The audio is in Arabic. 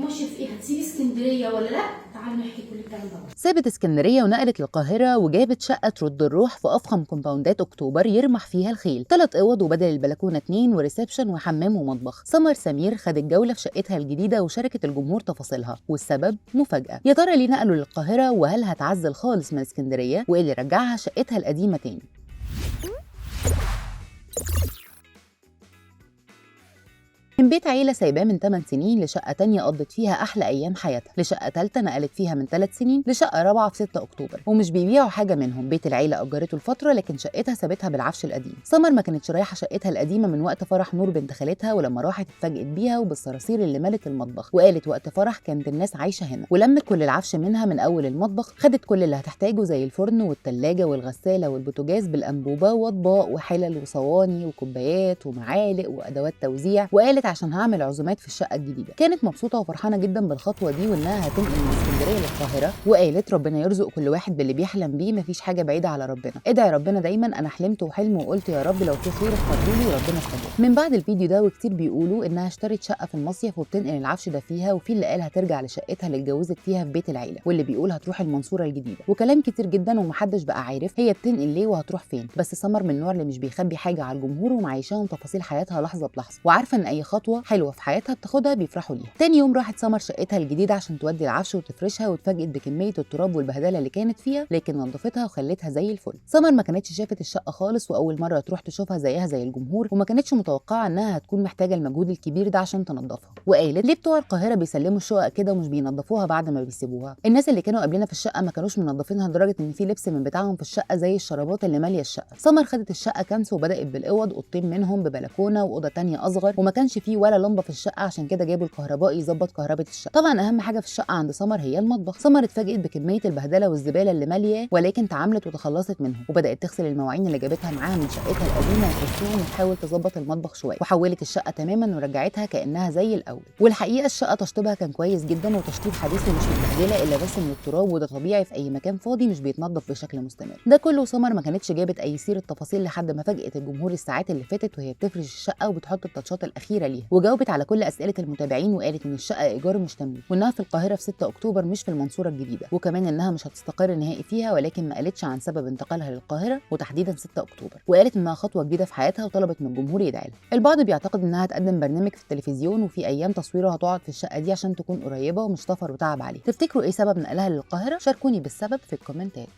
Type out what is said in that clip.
ماشيه في ايه؟ هتسيبي اسكندريه ولا لا؟ تعالوا نحكي كل الكلام ده. سابت اسكندريه ونقلت للقاهره وجابت شقه ترد الروح في افخم كومباوندات اكتوبر يرمح فيها الخيل، 3 اوض وبدل البلكونه 2 وريسبشن وحمام ومطبخ. سمر سمير خدت جوله في شقتها الجديده وشاركت الجمهور تفاصيلها، والسبب مفاجاه. يا ترى ليه نقلوا للقاهره؟ وهل هتعزل خالص من اسكندريه؟ وايه اللي رجعها شقتها القديمه تاني؟ من بيت عيلة سايباه من 8 سنين لشقة تانية قضت فيها أحلى أيام حياتها، لشقة تالتة نقلت فيها من 3 سنين، لشقة رابعة في 6 أكتوبر. ومش بيبيعوا حاجة منهم، بيت العيلة أجرته لفترة لكن شقتها سابتها بالعفش القديم. سمر ما كانتش رايحة شقتها القديمة من وقت فرح نور بنت خالتها، ولما راحت اتفاجئت بيها وبالصراصير اللي ملت المطبخ، وقالت وقت فرح كانت الناس عايشة هنا. ولمت كل العفش منها من أول المطبخ، خدت كل اللي هتحتاجه زي الفرن والتلاجة والغسالة والبوتاجاز بالأنبوبة وأطباق وحلل وصواني وكوبايات ومعالق وأدوات توزيع، وقالت عشان هعمل عزومات في الشقه الجديده. كانت مبسوطه وفرحانه جدا بالخطوه دي وانها هتنقل من اسكندريه للقاهره، وقالت ربنا يرزق كل واحد باللي بيحلم بيه، مفيش حاجه بعيده على ربنا. ادعي ربنا دايما، انا حلمت وحلم وقلت يا رب لو في خير اختاره لي وربنا استجاب. من بعد الفيديو ده وكتير بيقولوا انها اشترت شقه في المصيف وبتنقل العفش ده فيها، وفي اللي قال هترجع لشقتها اللي اتجوزت فيها في بيت العيله، واللي بيقول هتروح المنصوره الجديده، وكلام كتير جدا ومحدش بقى عارف هي بتنقل ليه وهتروح فين. بس سمر من النوع اللي مش بيخبي حاجه على الجمهور ومعيشاهم تفاصيل حياتها لحظه بلحظه، وعارفه ان اي خطوه حلوه في حياتها بتاخدها بيفرحوا ليها. تاني يوم راحت سمر شقتها الجديده عشان تودي العفش وتفرشها، واتفاجئت بكميه التراب والبهدله اللي كانت فيها، لكن نظفتها وخلتها زي الفل. سمر ما كانتش شافت الشقه خالص، واول مره تروح تشوفها زيها زي الجمهور، وما كانتش متوقعه انها هتكون محتاجه المجهود الكبير ده عشان تنظفها. وقالت ليه بتوع القاهره بيسلموا الشقق كده ومش بينظفوها بعد ما بيسيبوها؟ الناس اللي كانوا قبلنا في الشقه ما كانوش منظفينها لدرجه ان في لبس من بتاعهم في الشقه زي الشرابات اللي ماليه الشقه. سمر خدت الشقه كنس وبدات بالاوض، اوضتين منهم ببلكونه واوضه تانية اصغر، وما كانش فيه ولا لمبه في الشقه، عشان كده جابوا الكهربائي يظبط كهرباء الشقه. طبعا اهم حاجه في الشقه عند سمر هي المطبخ. سمر اتفاجئت بكميه البهدله والزباله اللي ماليه، ولكن تعاملت وتخلصت منهم، وبدات تغسل المواعين اللي جابتها معاها من شقتها القديمه وترصهم وتحاول تظبط المطبخ شويه، وحولت الشقه تماما ورجعتها كانها زي الاول. والحقيقه الشقه تشطيبها كان كويس جدا وتشطيب حديث ومش متبهدله الا بس من التراب، وده طبيعي في اي مكان فاضي مش بيتنظف بشكل مستمر. ده كله سمر ما كانتش جابت اي سيره تفاصيل لحد ما فاجئت الجمهور الساعات اللي فاتت وهي بتفرش الشقه وبتحط التاتشات الاخيره ليها، وجاوبت على كل اسئله المتابعين، وقالت ان الشقه ايجار مش تمليك، وانها في القاهره في 6 اكتوبر مش في المنصوره الجديده، وكمان انها مش هتستقر نهائي فيها، ولكن ما قالتش عن سبب انتقالها للقاهره وتحديدا 6 اكتوبر، وقالت انها خطوه جديده في حياتها وطلبت من الجمهور يدعي لها. البعض بيعتقد انها هتقدم برنامج في التلفزيون، وفي ايام تصويره هتقعد في الشقه دي عشان تكون قريبه ومش سفر وتعب عليه. تفتكروا ايه سبب نقلها للقاهره؟ شاركوني بالسبب في الكومنتات.